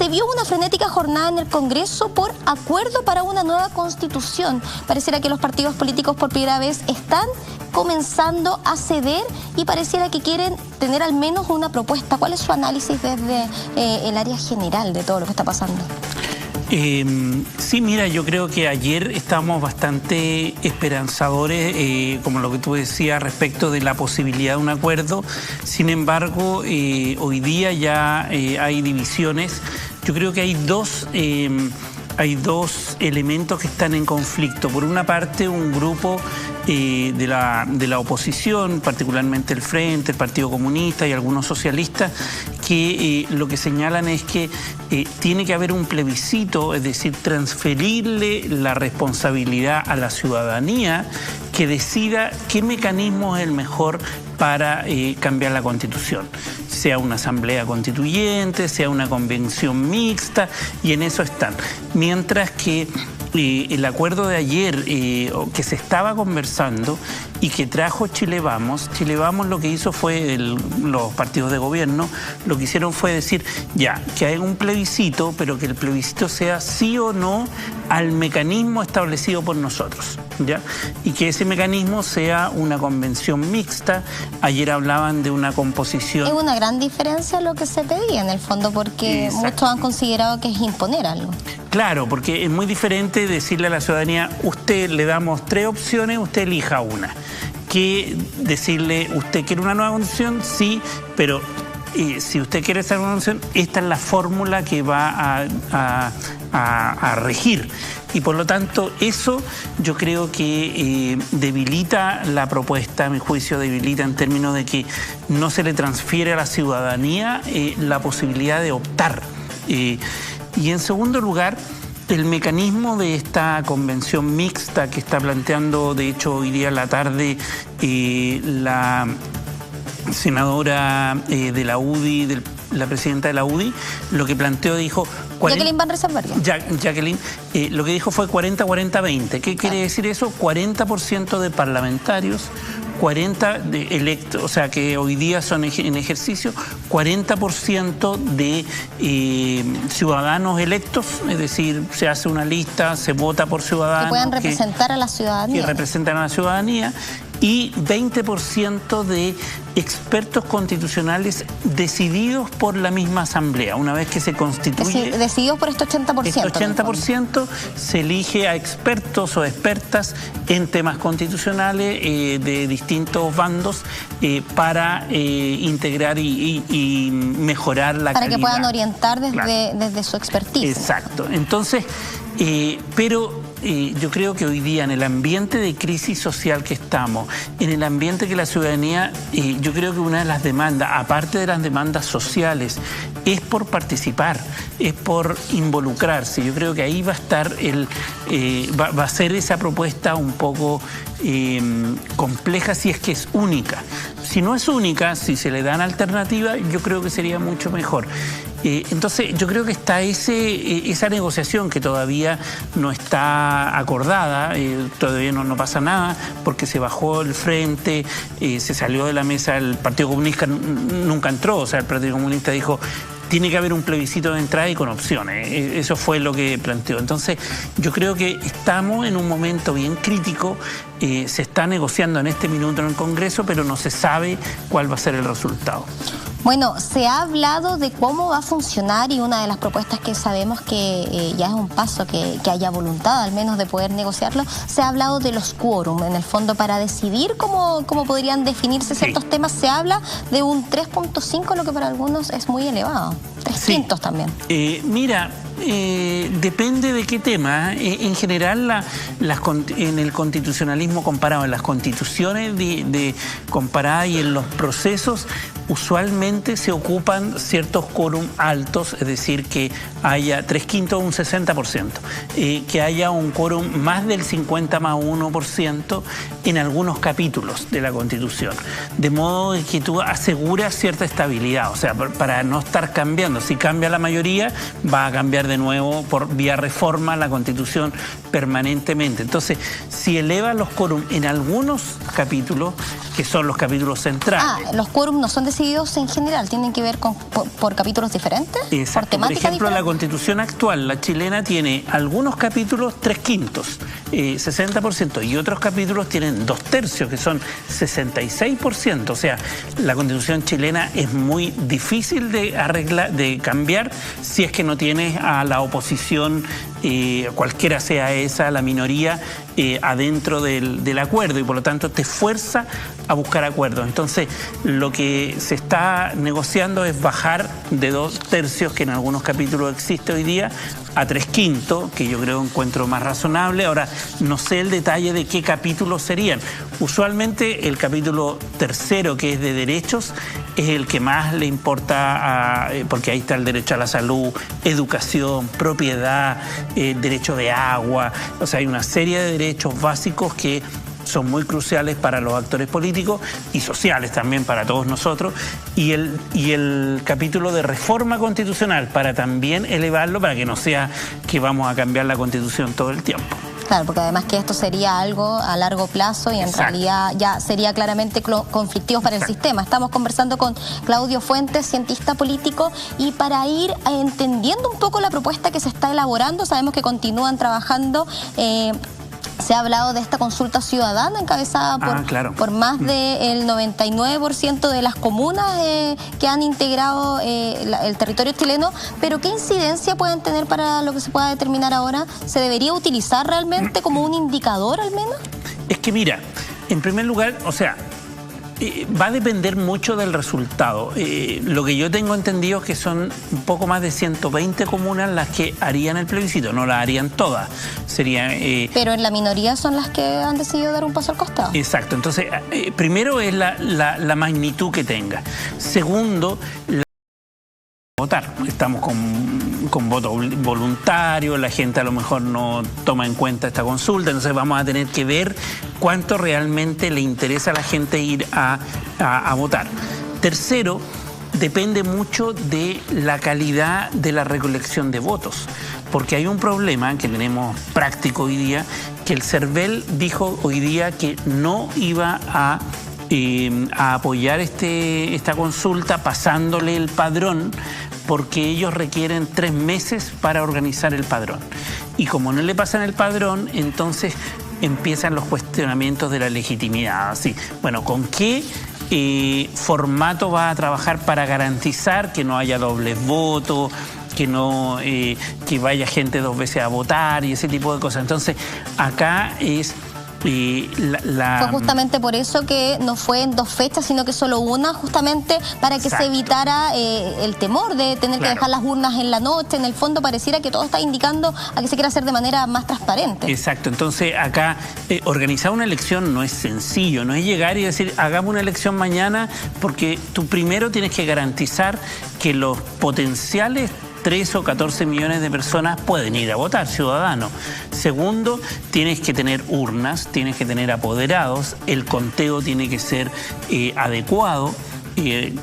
se vio una frenética jornada en el Congreso por acuerdo para una nueva constitución. Pareciera que los partidos políticos por primera vez están comenzando a ceder y pareciera que quieren tener al menos una propuesta. ¿Cuál es su análisis desde el área general de todo lo que está pasando? Sí, mira, yo creo que ayer estábamos bastante esperanzadores, como lo que tú decías, respecto de la posibilidad de un acuerdo. Sin embargo, hoy día ya hay divisiones. Yo creo que hay dos elementos que están en conflicto. Por una parte, un grupo de la oposición, particularmente el Frente, el Partido Comunista y algunos socialistas, que lo que señalan es que tiene que haber un plebiscito, es decir, transferirle la responsabilidad a la ciudadanía que decida qué mecanismo es el mejor para cambiar la Constitución, sea una asamblea constituyente, sea una convención mixta, y en eso están. Mientras que el acuerdo de ayer que se estaba conversando y que trajo Chile Vamos lo que hizo fue, los partidos de gobierno, lo que hicieron fue decir, ya, que haya un plebiscito, pero que el plebiscito sea sí o no al mecanismo establecido por nosotros, ¿ya? Y que ese mecanismo sea una convención mixta. Ayer hablaban de una composición. Es una gran diferencia lo que se pedía en el fondo, porque muchos han considerado que es imponer algo. Claro, porque es muy diferente decirle a la ciudadanía, usted le damos 3 opciones, usted elija una, que decirle, usted quiere una nueva constitución, sí, pero si usted quiere esa nueva constitución, esta es la fórmula que va a regir. Y por lo tanto, eso yo creo que debilita la propuesta, a mi juicio debilita en términos de que no se le transfiere a la ciudadanía la posibilidad de optar. Y en segundo lugar, el mecanismo de esta convención mixta que está planteando, de hecho, hoy día a la tarde, la senadora de la UDI, la presidenta de la UDI, lo que planteó, dijo... Jacqueline Van Rysselberghe. Jacqueline, lo que dijo fue 40-40-20. ¿Qué quiere decir eso? 40% de parlamentarios, 40 de electos, o sea que hoy día son en ejercicio, 40% de ciudadanos electos, es decir, se hace una lista, se vota por ciudadanos. Que puedan representar a la ciudadanía. Que representan a la ciudadanía. Y 20% de expertos constitucionales decididos por la misma asamblea. Una vez que se constituye... Decididos por este 80%. Este 80% se elige a expertos o expertas en temas constitucionales de distintos bandos para integrar y mejorar la calidad. Para que puedan orientar desde su expertise. Exacto. Entonces, yo creo que hoy día en el ambiente de crisis social que estamos, en el ambiente que la ciudadanía, yo creo que una de las demandas, aparte de las demandas sociales, es por participar, es por involucrarse. Yo creo que ahí va a estar va a ser esa propuesta un poco compleja si es que es única. Si no es única, si se le dan alternativas, yo creo que sería mucho mejor. Entonces yo creo que está esa negociación que todavía no está acordada, todavía no pasa nada, porque se bajó el Frente, se salió de la mesa, el Partido Comunista nunca entró, o sea, el Partido Comunista dijo, tiene que haber un plebiscito de entrada y con opciones. Eso fue lo que planteó. Entonces, yo creo que estamos en un momento bien crítico. Se está negociando en este minuto en el Congreso, pero no se sabe cuál va a ser el resultado. Bueno, se ha hablado de cómo va a funcionar y una de las propuestas que sabemos que ya es un paso, que haya voluntad al menos de poder negociarlo, se ha hablado de los quórum, en el fondo para decidir cómo podrían definirse ciertos temas. Se habla de un 3.5, lo que para algunos es muy elevado, 3 quintos también. Mira, depende de qué tema. En general, en el constitucionalismo comparado, en las constituciones comparadas y en los procesos, usualmente se ocupan ciertos quórum altos, es decir, que haya 3/5 o un 60%, que haya un quórum más del 50+1% en algunos capítulos de la Constitución, de modo que tú aseguras cierta estabilidad, o sea, para no estar cambiando. Si cambia la mayoría, va a cambiar cambiar de nuevo por vía reforma la Constitución permanentemente. Entonces, si eleva los quórum en algunos capítulos, que son los capítulos centrales. Los quórum no son decididos en general, tienen que ver por capítulos diferentes, exacto. Por temática por ejemplo, diferente. La Constitución actual, la chilena, tiene algunos capítulos 3/5, 60%, y otros capítulos tienen 2/3, que son 66%. O sea, la Constitución chilena es muy difícil de arreglar, de cambiar, si es que no tienes a la oposición, cualquiera sea esa, la minoría, adentro del acuerdo, y por lo tanto te fuerza a buscar acuerdos. Entonces, lo que se está negociando es bajar de 2/3, que en algunos capítulos existe hoy día, a 3/5, que yo creo encuentro más razonable. Ahora, no sé el detalle de qué capítulos serían. Usualmente el capítulo 3º, que es de derechos, es el que más le importa, porque ahí está el derecho a la salud, educación, propiedad, derecho de agua. O sea, hay una serie de derechos básicos que son muy cruciales para los actores políticos y sociales también para todos nosotros, y el capítulo de reforma constitucional, para también elevarlo, para que no sea que vamos a cambiar la Constitución todo el tiempo. Claro, porque además que esto sería algo a largo plazo y en realidad ya sería claramente conflictivo para el sistema. Estamos conversando con Claudio Fuentes, cientista político, y para ir entendiendo un poco la propuesta que se está elaborando, sabemos que continúan trabajando. Se ha hablado de esta consulta ciudadana encabezada por más del 99% de las comunas que han integrado el territorio chileno, pero ¿qué incidencia pueden tener para lo que se pueda determinar ahora? ¿Se debería utilizar realmente como un indicador al menos? Es que mira, en primer lugar, o sea, va a depender mucho del resultado. Lo que yo tengo entendido es que son un poco más de 120 comunas las que harían el plebiscito, no las harían todas. Pero en la minoría son las que han decidido dar un paso al costado. Exacto, entonces primero es la magnitud que tenga. Segundo, votar. Estamos con voto voluntario, la gente a lo mejor no toma en cuenta esta consulta, entonces vamos a tener que ver cuánto realmente le interesa a la gente ir a votar. Tercero, depende mucho de la calidad de la recolección de votos, porque hay un problema que tenemos práctico hoy día, que el CERVEL dijo hoy día que no iba a apoyar esta consulta pasándole el padrón, porque ellos requieren 3 meses para organizar el padrón. Y como no le pasan el padrón, entonces empiezan los cuestionamientos de la legitimidad. Así, bueno, ¿con qué formato va a trabajar para garantizar que no haya dobles votos, que vaya gente 2 veces a votar y ese tipo de cosas? Entonces, acá es... Fue justamente por eso que no fue en 2 fechas, sino que solo una, justamente para que se evitara el temor de tener que dejar las urnas en la noche. En el fondo pareciera que todo está indicando a que se quiere hacer de manera más transparente. Exacto, entonces acá organizar una elección no es sencillo, no es llegar y decir hagamos una elección mañana, porque tú primero tienes que garantizar que los potenciales 13 o 14 millones de personas pueden ir a votar, ciudadanos. Segundo, tienes que tener urnas, tienes que tener apoderados, el conteo tiene que ser adecuado,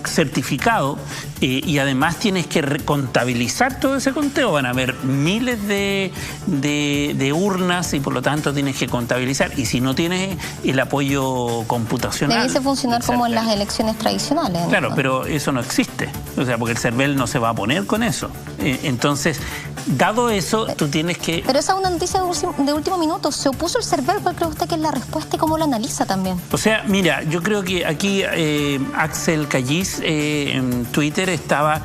certificado, y además tienes que contabilizar todo ese conteo. Van a haber miles de urnas y por lo tanto tienes que contabilizar, y si no tienes el apoyo computacional... Debiese funcionar como en las elecciones tradicionales. Claro, pero eso no existe, o sea, porque el CERVEL no se va a poner con eso. Entonces, dado eso, tú tienes que... Pero esa es una noticia de último minuto. ¿Se opuso el CERVEL? ¿Cuál cree usted que es la respuesta y cómo lo analiza también? O sea, mira, yo creo que aquí Axel Callis en Twitter estaba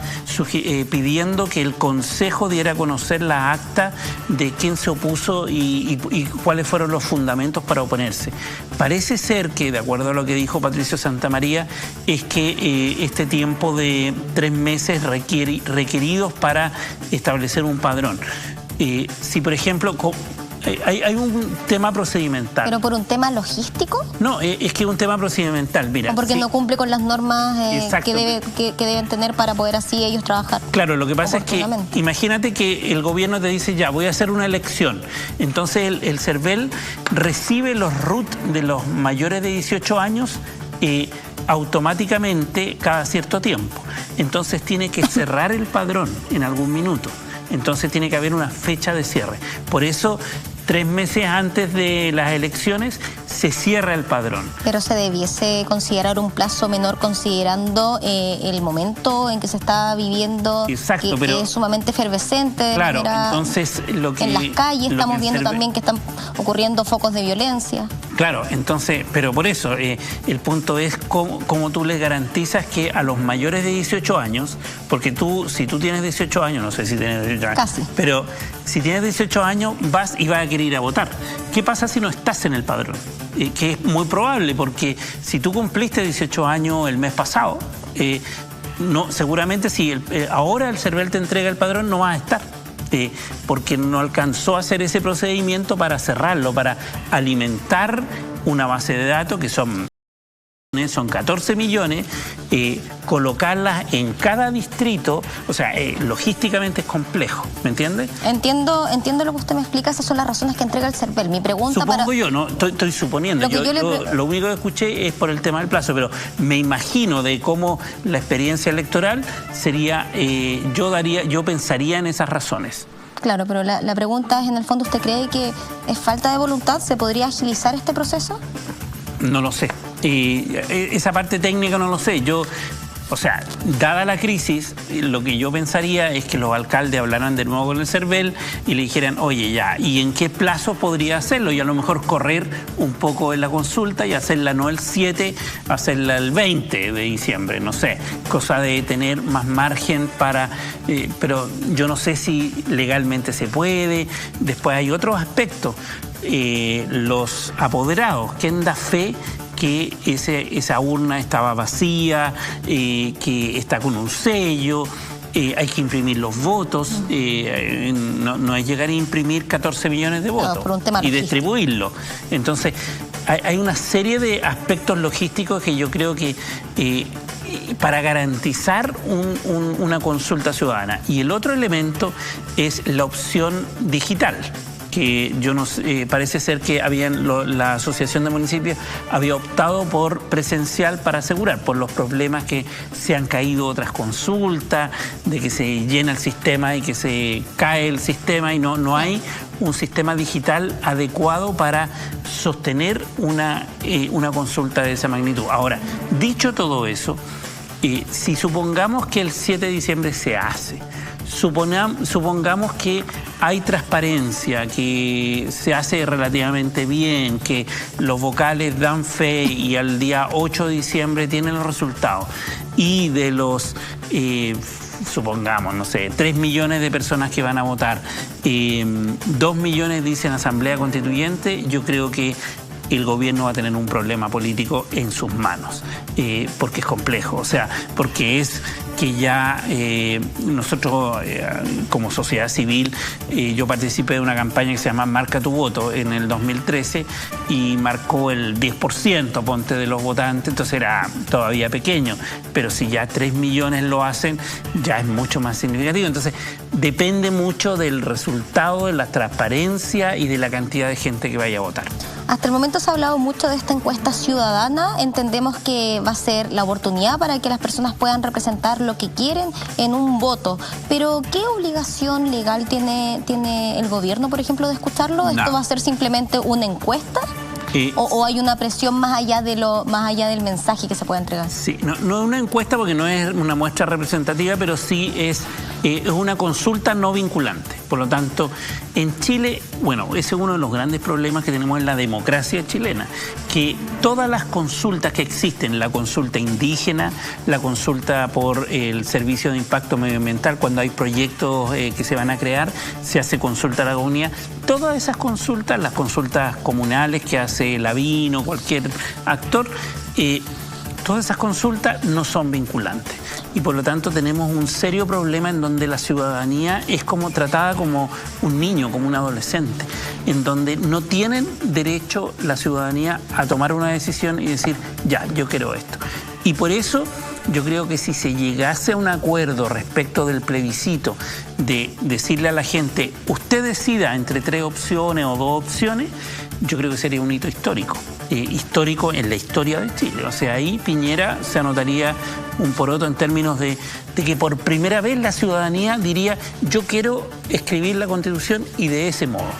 pidiendo que el Consejo diera a conocer la acta de quién se opuso y cuáles fueron los fundamentos para oponerse. Parece ser que, de acuerdo a lo que dijo Patricio Santamaría, es que este tiempo de 3 meses requeridos para establecer un padrón. Si, por ejemplo... Hay un tema procedimental. ¿Pero por un tema logístico? No, es que es un tema procedimental, mira. ¿O porque no cumple con las normas que deben tener para poder así ellos trabajar? Claro, lo que pasa es que imagínate que el gobierno te dice ya, voy a hacer una elección. Entonces el CERVEL recibe los RUT de los mayores de 18 años automáticamente cada cierto tiempo. Entonces tiene que cerrar el padrón en algún minuto. entonces tiene que haber una fecha de cierre. Por eso, 3 meses antes de las elecciones se cierra el padrón. Pero se debiese considerar un plazo menor considerando el momento en que se está viviendo. Exacto, que es sumamente efervescente. Claro, entonces lo que... En las calles estamos viendo también que están ocurriendo focos de violencia. Claro, entonces, pero por eso, el punto es cómo tú le garantizas que a los mayores de 18 años, porque si tú tienes 18 años, no sé si tienes 18 años, casi, pero si tienes 18 años vas y vas a querer ir a votar. ¿Qué pasa si no estás en el padrón? Que es muy probable, porque si tú cumpliste 18 años el mes pasado, no, seguramente si ahora el CERVEL te entrega el padrón no vas a estar. Porque no alcanzó a hacer ese procedimiento para cerrarlo, para alimentar una base de datos que son 14 millones, colocarlas en cada distrito, o sea, logísticamente es complejo, ¿me entiende? Entiendo lo que usted me explica, esas son las razones que entrega el CERVEL. Mi pregunta Supongo yo, no estoy suponiendo, lo único que escuché es por el tema del plazo, pero me imagino de cómo la experiencia electoral sería, yo pensaría en esas razones. Claro, pero la pregunta es, en el fondo, ¿usted cree que es falta de voluntad? ¿Se podría agilizar este proceso? No lo sé. Esa parte técnica no lo sé. O sea, dada la crisis, lo que yo pensaría es que los alcaldes hablaran de nuevo con el CERVEL y le dijeran, oye, ya, ¿y en qué plazo podría hacerlo? Y a lo mejor correr un poco en la consulta y hacerla no el 7, hacerla el 20 de diciembre, no sé. Cosa de tener más margen para... pero yo no sé si legalmente se puede. Después hay otros aspectos. Los apoderados, ¿quién da fe que esa urna estaba vacía, que está con un sello? Hay que imprimir los votos, no es llegar a imprimir 14 millones de votos y distribuirlo. Entonces, hay una serie de aspectos logísticos que yo creo que para garantizar una consulta ciudadana. Y el otro elemento es la opción digital, que yo no sé, parece ser que la Asociación de Municipios había optado por presencial para asegurar, por los problemas que se han caído otras consultas, de que se llena el sistema y que se cae el sistema y no hay un sistema digital adecuado para sostener una consulta de esa magnitud. Ahora, dicho todo eso, si supongamos que el 7 de diciembre se hace, supongamos que hay transparencia, que se hace relativamente bien, que los vocales dan fe y al día 8 de diciembre tienen los resultados. Y de los, supongamos, no sé, 3 millones de personas que van a votar, 2 millones dicen Asamblea Constituyente, yo creo que el gobierno va a tener un problema político en sus manos, porque es complejo, o sea, porque es que ya nosotros como sociedad civil, yo participé de una campaña que se llama Marca tu voto en el 2013 y marcó el 10%, ponte, de los votantes, entonces era todavía pequeño, pero si ya 3 millones lo hacen, ya es mucho más significativo. Entonces depende mucho del resultado, de la transparencia y de la cantidad de gente que vaya a votar. Hasta el momento se ha hablado mucho de esta encuesta ciudadana. Entendemos que va a ser la oportunidad para que las personas puedan representar lo que quieren en un voto. Pero, ¿qué obligación legal tiene el gobierno, por ejemplo, de escucharlo? No. ¿Esto va a ser simplemente una encuesta? ¿O hay una presión más allá del mensaje que se pueda entregar? Sí, no es una encuesta porque no es una muestra representativa, pero sí es una consulta no vinculante. Por lo tanto, en Chile, bueno, ese es uno de los grandes problemas que tenemos en la democracia chilena, que todas las consultas que existen, la consulta indígena, la consulta por el servicio de impacto medioambiental, cuando hay proyectos que se van a crear, se hace consulta a la comunidad. Todas esas consultas, las consultas comunales que hace Lavín o cualquier actor, todas esas consultas no son vinculantes. Y por lo tanto tenemos un serio problema en donde la ciudadanía es como tratada como un niño, como un adolescente, en donde no tienen derecho la ciudadanía a tomar una decisión y decir, ya, yo quiero esto. Y por eso yo creo que si se llegase a un acuerdo respecto del plebiscito, de decirle a la gente, usted decida entre 3 opciones o 2 opciones, yo creo que sería un hito histórico, histórico en la historia de Chile. O sea, ahí Piñera se anotaría un poroto en términos de que por primera vez la ciudadanía diría: yo quiero escribir la Constitución y de ese modo.